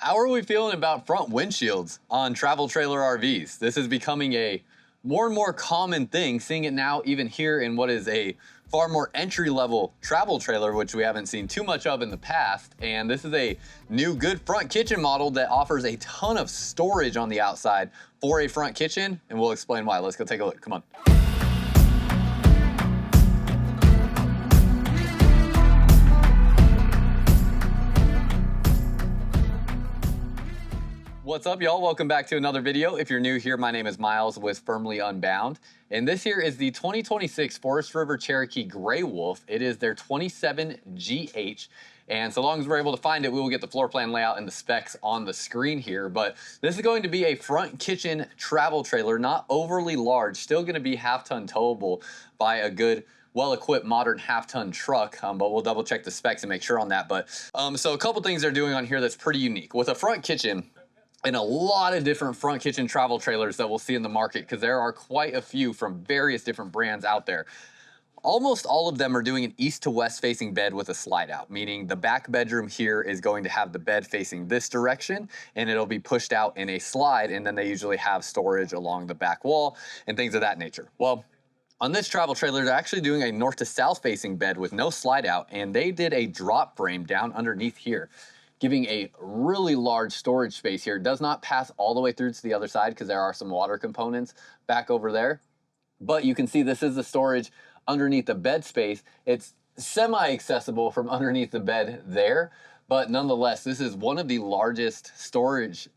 How are we feeling about front windshields on travel trailer RVs? This is becoming a more and more common thing, seeing it now even here in what is a far more entry-level travel trailer, which we haven't seen too much of in the past. And this is a new good front kitchen model that offers a ton of storage on the outside for a front kitchen, and we'll explain why. Let's go take a look. Come on. What's up, y'all? Welcome back to another video. If you're new here, my name is Myles with Firmly Unbound. And this here is the 2026 Forest River Cherokee Grey Wolf. It is their 27GH. And so long as we're able to find it, we will get the floor plan layout and the specs on the screen here. But this is going to be a front kitchen travel trailer, not overly large, still going to be half-ton towable by a good well-equipped modern half-ton truck, but we'll double check the specs and make sure on that. But so a couple things they're doing on here that's pretty unique. With a front kitchen, and a lot of different front kitchen travel trailers that we'll see in the market, because there are quite a few from various different brands out there. Almost all of them are doing an east to west facing bed with a slide out, meaning the back bedroom here is going to have the bed facing this direction and it'll be pushed out in a slide, and then they usually have storage along the back wall and things of that nature. Well, on this travel trailer, they're actually doing a north to south facing bed with no slide out, and they did a drop frame down underneath here, giving a really large storage space here. It does not pass all the way through to the other side because there are some water components back over there. But you can see this is the storage underneath the bed space. It's semi-accessible from underneath the bed there, but nonetheless, this is one of the largest storage,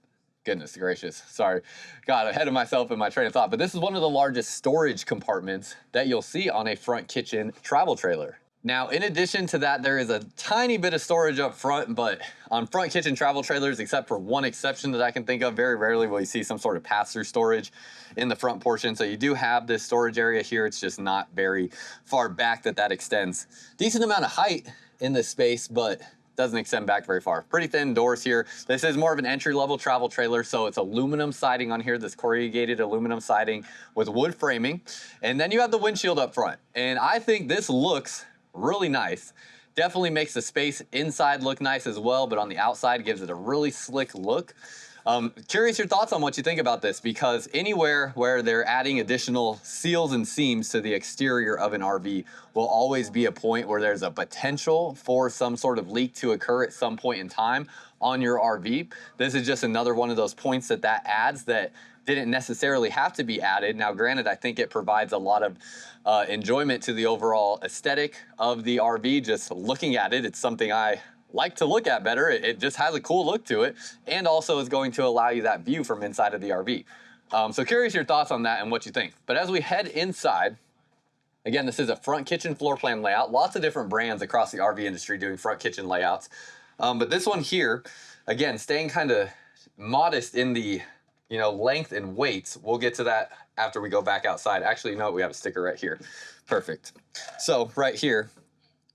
goodness gracious, sorry, got ahead of myself in my train of thought, but this is one of the largest storage compartments that you'll see on a front kitchen travel trailer. Now, in addition to that, there is a tiny bit of storage up front, but on front kitchen travel trailers, except for one exception that I can think of, very rarely will you see some sort of pass-through storage in the front portion. So you do have this storage area here. It's just not very far back that extends. Decent amount of height in this space, but doesn't extend back very far. Pretty thin doors here. This is more of an entry-level travel trailer, so it's aluminum siding on here, this corrugated aluminum siding with wood framing. And then you have the windshield up front. And I think this looks really nice. Definitely makes the space inside look nice as well, but on the outside gives it a really slick look. Curious your thoughts on what you think about this, because anywhere where they're adding additional seals and seams to the exterior of an RV will always be a point where there's a potential for some sort of leak to occur at some point in time on your RV. This is just another one of those points that adds that didn't necessarily have to be added. Now, granted, I think it provides a lot of enjoyment to the overall aesthetic of the RV. Just looking at it, it's something I like to look at better. It just has a cool look to it, and also is going to allow you that view from inside of the RV. So curious your thoughts on that and what you think. But as we head inside, again, this is a front kitchen floor plan layout. Lots of different brands across the RV industry doing front kitchen layouts. But this one here, again, staying kind of modest in the length and weights. We'll get to that after we go back outside. Actually, no, we have a sticker right here. Perfect. So right here,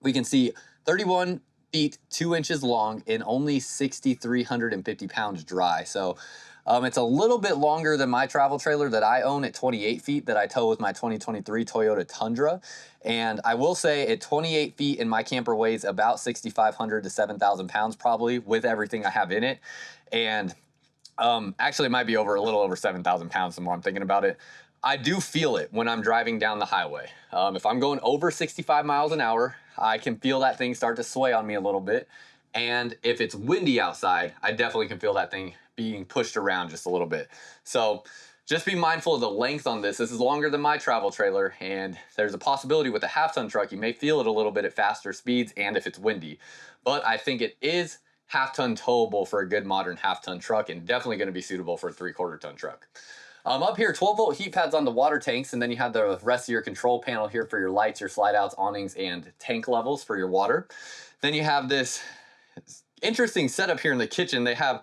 we can see 31 feet, 2 inches long and only 6,350 pounds dry. So it's a little bit longer than my travel trailer that I own at 28 feet that I tow with my 2023 Toyota Tundra. And I will say at 28 feet, and my camper weighs about 6,500 to 7,000 pounds probably with everything I have in it. And actually, it might be a little over 7,000 pounds the more I'm thinking about it. I do feel it when I'm driving down the highway. If I'm going over 65 miles an hour, I can feel that thing start to sway on me a little bit. And if it's windy outside, I definitely can feel that thing being pushed around just a little bit. So just be mindful of the length on this. This is longer than my travel trailer, and there's a possibility with a half-ton truck, you may feel it a little bit at faster speeds and if it's windy. But I think it is half-ton towable for a good modern half-ton truck, and definitely going to be suitable for a 3/4 ton truck. Up here, 12-volt heat pads on the water tanks, and then you have the rest of your control panel here for your lights, your slide-outs, awnings, and tank levels for your water. Then you have this interesting setup here in the kitchen. They have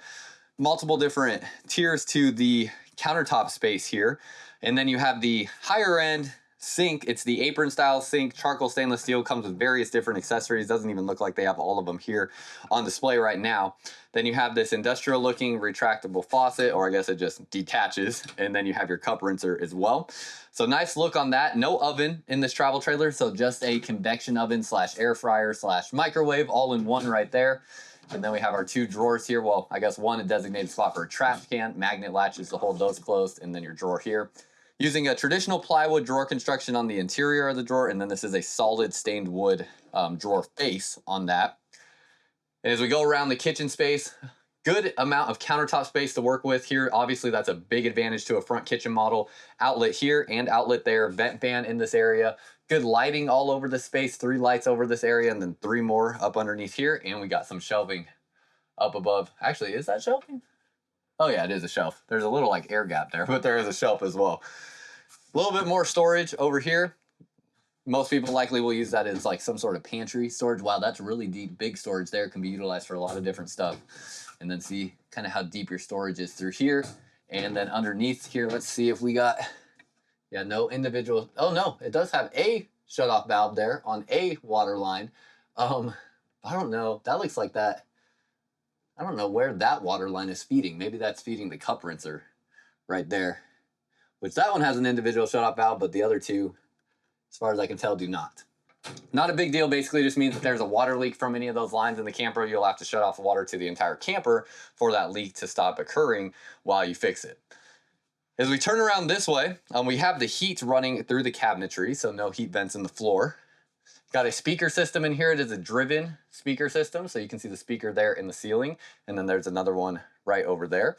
multiple different tiers to the countertop space here, and then you have the higher end sink. It's the apron style sink, charcoal stainless steel, comes with various different accessories. Doesn't even look like they have all of them here on display right now. Then you have this industrial looking retractable faucet, or I guess it just detaches, and then you have your cup rinser as well. So nice look on that. No oven in this travel trailer, so just a convection oven slash air fryer slash microwave all in one right there. And then we have our two drawers here. Well, I guess one, a designated spot for a trash can, magnet latches to hold those closed, and then your drawer here. Using a traditional plywood drawer construction on the interior of the drawer, and then this is a solid stained wood drawer face on that. And as we go around the kitchen space, good amount of countertop space to work with here. Obviously, that's a big advantage to a front kitchen model. Outlet here and outlet there, vent fan in this area. Good lighting all over the space, 3 lights over this area, and then 3 more up underneath here. And we got some shelving up above. Actually, is that shelving? Oh yeah, it is a shelf. There's a little like air gap there, but there is a shelf as well. A little bit more storage over here. Most people likely will use that as like some sort of pantry storage. Wow, that's really deep. Big storage there, can be utilized for a lot of different stuff. And then see kind of how deep your storage is through here. And then underneath here, let's see if we got, yeah, no individual. Oh no, it does have a shutoff valve there on a water line. I don't know, that looks like that. I don't know where that water line is feeding. Maybe that's feeding the cup rinser right there, which that one has an individual shutoff valve, but the other two, as far as I can tell, do not. Not a big deal, basically just means that there's a water leak from any of those lines in the camper, you'll have to shut off the water to the entire camper for that leak to stop occurring while you fix it. As we turn around this way, we have the heat running through the cabinetry, so no heat vents in the floor. Got a speaker system in here. It is a driven speaker system, so you can see the speaker there in the ceiling, and then there's another one right over there.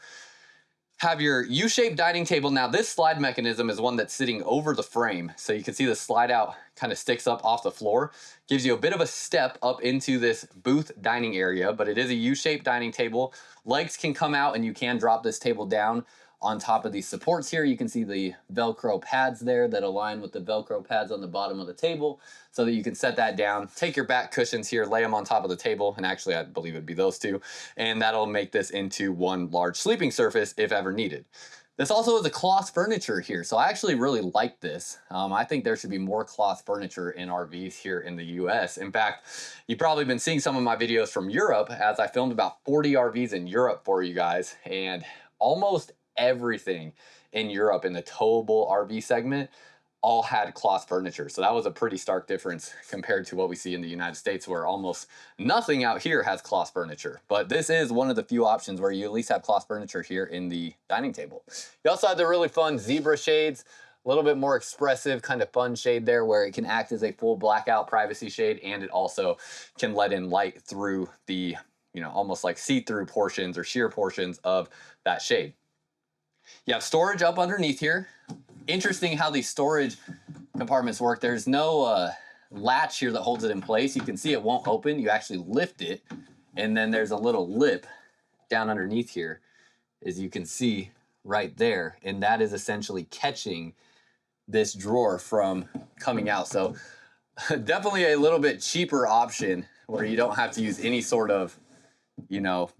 Have your U-shaped dining table. Now this slide mechanism is one that's sitting over the frame. So you can see the slide out kind of sticks up off the floor. Gives you a bit of a step up into this booth dining area, but it is a U-shaped dining table. Legs can come out and you can drop this table down on top of these supports here. You can see the Velcro pads there that align with the Velcro pads on the bottom of the table so that you can set that down, take your back cushions here, lay them on top of the table, and actually I believe it'd be those two, and that'll make this into one large sleeping surface if ever needed. This also is a cloth furniture here, so I actually really like this. I think there should be more cloth furniture in RVs here in the US. In fact, you've probably been seeing some of my videos from Europe as I filmed about 40 RVs in Europe for you guys, and almost everything in Europe in the towable RV segment all had cloth furniture. So that was a pretty stark difference compared to what we see in the United States, where almost nothing out here has cloth furniture. But this is one of the few options where you at least have cloth furniture here in the dining table. You also have the really fun zebra shades, a little bit more expressive kind of fun shade there where it can act as a full blackout privacy shade, and it also can let in light through the, almost like see-through portions or sheer portions of that shade. You have storage up underneath here. Interesting how these storage compartments work. There's no latch here that holds it in place. You can see it won't open. You actually lift it, and then there's a little lip down underneath here, as you can see right there, and that is essentially catching this drawer from coming out. So definitely a little bit cheaper option where you don't have to use any sort of,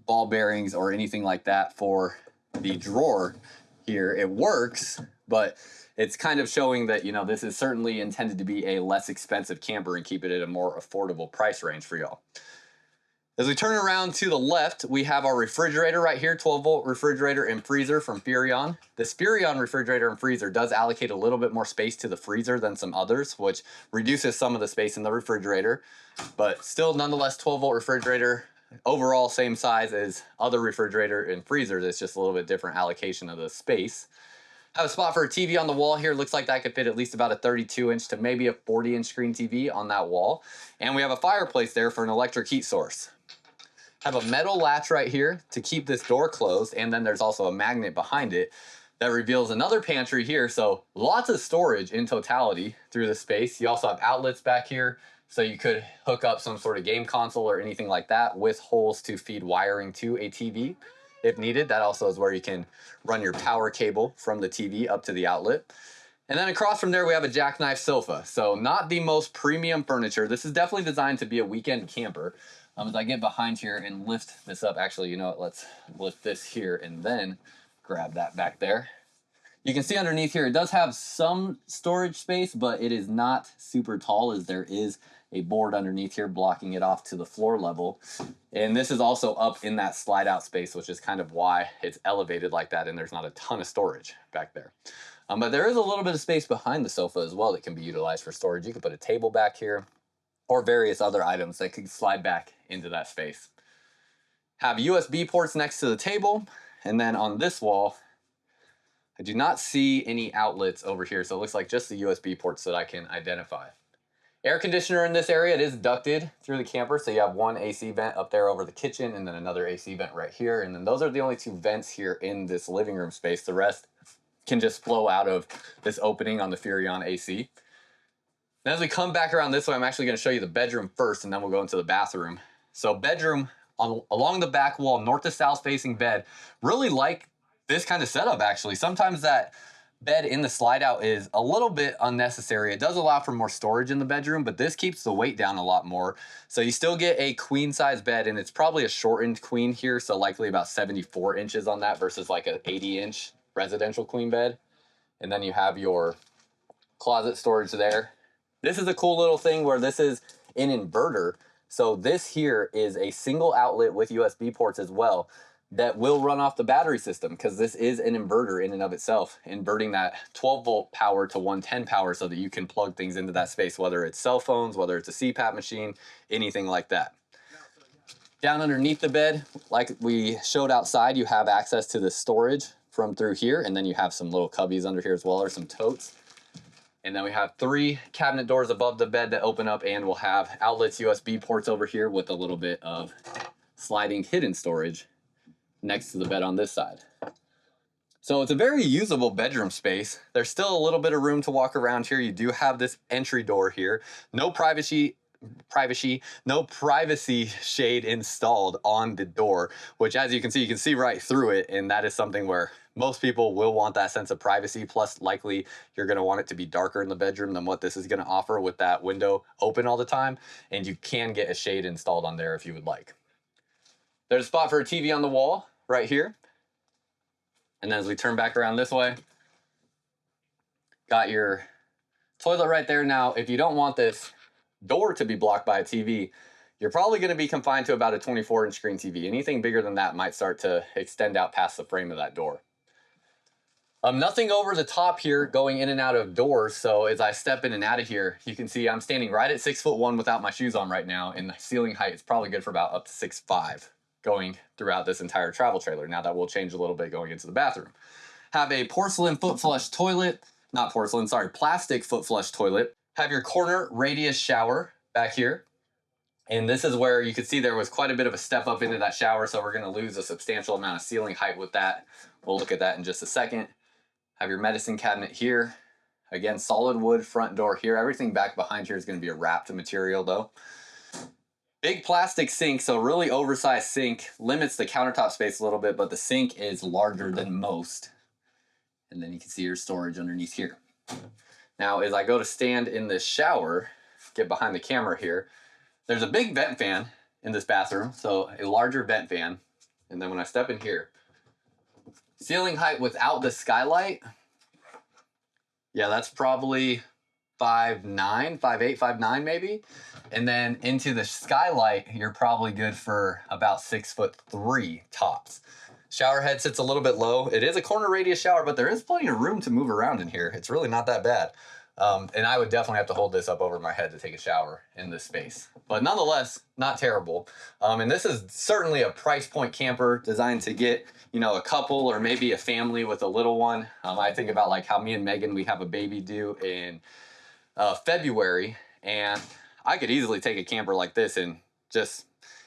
ball bearings or anything like that for the drawer here. It works, but it's kind of showing that, this is certainly intended to be a less expensive camper and keep it at a more affordable price range for y'all. As we turn around to the left, we have our refrigerator right here, 12-volt refrigerator and freezer from Furrion. This Furrion refrigerator and freezer does allocate a little bit more space to the freezer than some others, which reduces some of the space in the refrigerator, but still nonetheless 12-volt refrigerator. Overall, same size as other refrigerator and freezers. It's just a little bit different allocation of the space. Have a spot for a TV on the wall here. Looks like that could fit at least about a 32-inch to maybe a 40-inch screen TV on that wall. And we have a fireplace there for an electric heat source. Have a metal latch right here to keep this door closed, and then there's also a magnet behind it that reveals another pantry here. So lots of storage in totality through the space. You also have outlets back here, so you could hook up some sort of game console or anything like that with holes to feed wiring to a TV if needed. That also is where you can run your power cable from the TV up to the outlet. And then across from there, we have a jackknife sofa. So not the most premium furniture. This is definitely designed to be a weekend camper. As I get behind here and lift this up, actually, you know what, let's lift this here and then grab that back there. You can see underneath here, it does have some storage space, but it is not super tall, as there is a board underneath here blocking it off to the floor level. And this is also up in that slide out space, which is kind of why it's elevated like that, and there's not a ton of storage back there. But there is a little bit of space behind the sofa as well that can be utilized for storage. You can put a table back here or various other items that could slide back into that space. Have USB ports next to the table. And then on this wall, I do not see any outlets over here. So it looks like just the USB ports that I can identify. Air conditioner in this area, it is ducted through the camper. So you have one AC vent up there over the kitchen and then another AC vent right here. And then those are the only two vents here in this living room space. The rest can just flow out of this opening on the Furrion AC. Now as we come back around this way, I'm actually gonna show you the bedroom first and then we'll go into the bathroom. So bedroom, along the back wall, north to south facing bed. Really like this kind of setup actually. Sometimes that bed in the slide out is a little bit unnecessary. It does allow for more storage in the bedroom, but this keeps the weight down a lot more. So you still get a queen size bed, and it's probably a shortened queen here. So likely about 74 inches on that versus like an 80-inch residential queen bed. And then you have your closet storage there. This is a cool little thing where this is an inverter. So this here is a single outlet with USB ports as well that will run off the battery system, because this is an inverter in and of itself, inverting that 12-volt power to 110 power so that you can plug things into that space, whether it's cell phones, whether it's a CPAP machine, anything like that. Down underneath the bed, like we showed outside, you have access to the storage from through here, and then you have some little cubbies under here as well, or some totes. And then we have 3 cabinet doors above the bed that open up, and we'll have outlets, USB ports over here with a little bit of sliding hidden storage next to the bed on this side. So it's a very usable bedroom space. There's still a little bit of room to walk around here. You do have this entry door here. No privacy shade installed on the door, which as you can see right through it. And that is something where most people will want that sense of privacy. Plus likely you're gonna want it to be darker in the bedroom than what this is gonna offer with that window open all the time. And you can get a shade installed on there if you would like. There's a spot for a TV on the wall right here. And then as we turn back around this way, got your toilet right there. Now, if you don't want this door to be blocked by a TV, you're probably going to be confined to about a 24-inch screen TV. Anything bigger than that might start to extend out past the frame of that door. Nothing over the top here going in and out of doors. So as I step in and out of here, you can see I'm standing right at 6'1" without my shoes on right now. And the ceiling height is probably good for about up to 6'5". Going throughout this entire travel trailer. Now that will change a little bit going into the bathroom. Have a porcelain foot flush toilet, not porcelain, sorry, plastic foot flush toilet. Have your corner radius shower back here. And this is where you can see there was quite a bit of a step up into that shower, so we're gonna lose a substantial amount of ceiling height with that. We'll look at that in just a second. Have your medicine cabinet here. Again, solid wood front door here. Everything back behind here is gonna be a wrapped material though. Big plastic sink, so really oversized sink, limits the countertop space a little bit, but the sink is larger than most. And then you can see your storage underneath here. Now, as I go to stand in this shower, get behind the camera here, there's a big vent fan in this bathroom, so a larger vent fan. And then when I step in here, ceiling height without the skylight, yeah, that's probably 5'9", 5'8", 5'9" maybe. And then into the skylight, you're probably good for about 6'3" tops. Shower head sits a little bit low. It is a corner radius shower, but there is plenty of room to move around in here. It's really not that bad. And I would definitely have to hold this up over my head to take a shower in this space. But nonetheless, not terrible. And this is certainly a price point camper designed to get, you know, a couple or maybe a family with a little one. I think about like how me and Megan, we have a baby due in February, and I could easily take a camper like this and just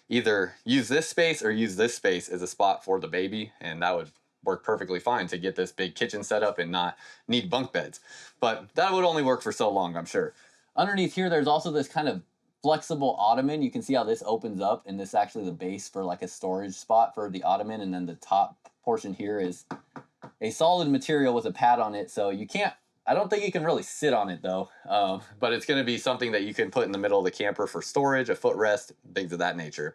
either use this space or use this space as a spot for the baby, and that would work perfectly fine to get this big kitchen set up and not need bunk beds. But that would only work for so long, I'm sure. Underneath here, there's also this kind of flexible ottoman. You can see how this opens up, and this is actually the base for like a storage spot for the ottoman, and then the top portion here is a solid material with a pad on it, so you can't, I don't think you can really sit on it though, but it's going to be something that you can put in the middle of the camper for storage, a footrest, things of that nature.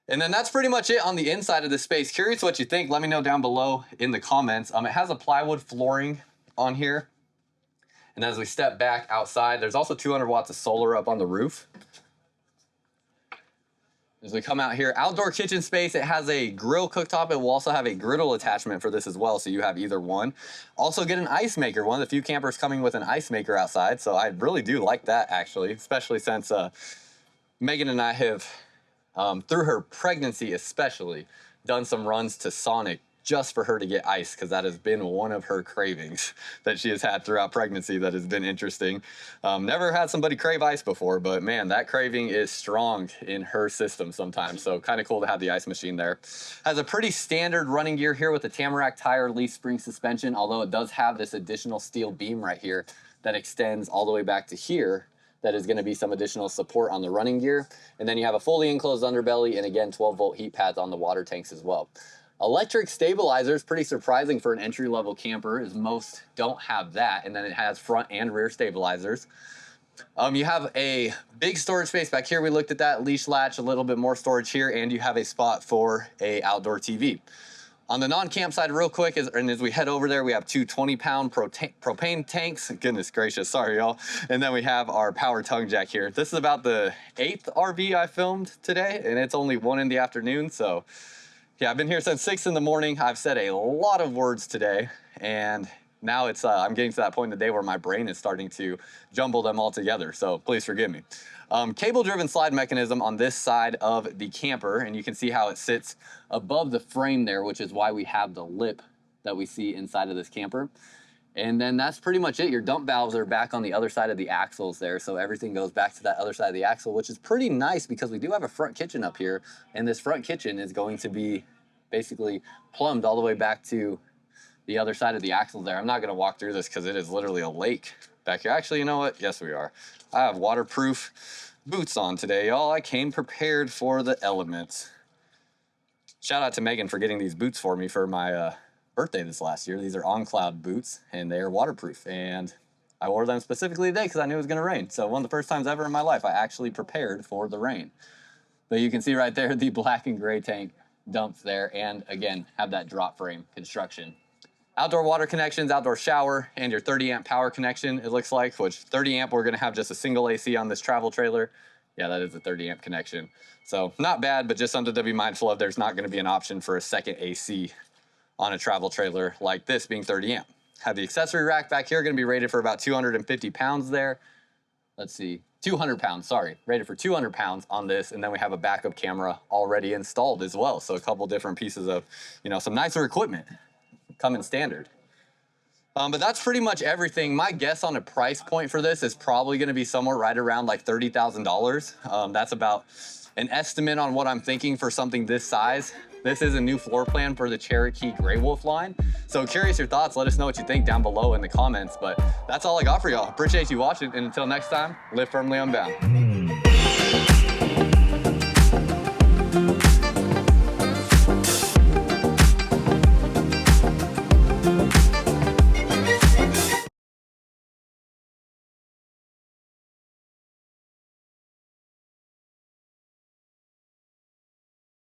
And then that's pretty much it on the inside of this space. Curious what you think. Let me know down below in the comments. It has a plywood flooring on here. And as we step back outside, there's also 200 watts of solar up on the roof. As we come out here, outdoor kitchen space, it has a grill cooktop. It will also have a griddle attachment for this as well, so you have either one. Also get an ice maker, one of the few campers coming with an ice maker outside, so I really do like that actually, especially since Megan and I have through her pregnancy especially, done some runs to Sonic just for her to get ice, because that has been one of her cravings that she has had throughout pregnancy that has been interesting. Never had somebody crave ice before, but man, that craving is strong in her system sometimes. So kind of cool to have the ice machine there. Has a pretty standard running gear here with the Tamarack tire leaf spring suspension, although it does have this additional steel beam right here that extends all the way back to here. That is going to be some additional support on the running gear. And then you have a fully enclosed underbelly and again 12-volt heat pads on the water tanks as well. Electric stabilizer is pretty surprising for an entry-level camper, as most don't have that. And then it has front and rear stabilizers. You have a big storage space back here. We looked at that leash latch, a little bit more storage here, and you have a spot for a outdoor TV. On the non-camp side, real quick, as we head over there, we have two 20-pound propane tanks. Goodness gracious, sorry, y'all. And then we have our power tongue jack here. This is about the 8th RV I filmed today, and it's only 1 in the afternoon, so yeah, I've been here since 6 in the morning. I've said a lot of words today, and now it's I'm getting to that point in the day where my brain is starting to jumble them all together, so please forgive me. Cable-driven slide mechanism on this side of the camper, and you can see how it sits above the frame there, which is why we have the lip that we see inside of this camper. And then that's pretty much it. Your dump valves are back on the other side of the axles there, so everything goes back to that other side of the axle, which is pretty nice because we do have a front kitchen up here, and this front kitchen is going to be basically plumbed all the way back to the other side of the axle there. I'm not going to walk through this because it is literally a lake back here. Actually, you know what? Yes, we are. I have waterproof boots on today, y'all. I came prepared for the elements. Shout out to Megan for getting these boots for me for my birthday this last year. These are On Cloud boots, and they are waterproof. And I wore them specifically today because I knew it was going to rain. So one of the first times ever in my life, I actually prepared for the rain. But you can see right there the black and gray tank dumps there, and again, have that drop frame construction. Outdoor water connections, outdoor shower, and your 30 amp power connection, it looks like, which 30 amp, we're going to have just a single AC on this travel trailer. Yeah, that is a 30 amp connection. So not bad, but just something to be mindful of. There's not going to be an option for a second AC on a travel trailer like this being 30 amp. Have the accessory rack back here, going to be rated for about 250 pounds there. Let's see, 200 pounds, sorry, rated for 200 pounds on this. And then we have a backup camera already installed as well. So a couple different pieces of, some nicer equipment coming standard. But that's pretty much everything. My guess on a price point for this is probably going to be somewhere right around like $30,000. That's about an estimate on what I'm thinking for something this size. This is a new floor plan for the Cherokee Grey Wolf line. So curious your thoughts. Let us know what you think down below in the comments. But that's all I got for y'all. Appreciate you watching. And until next time, live firmly unbound.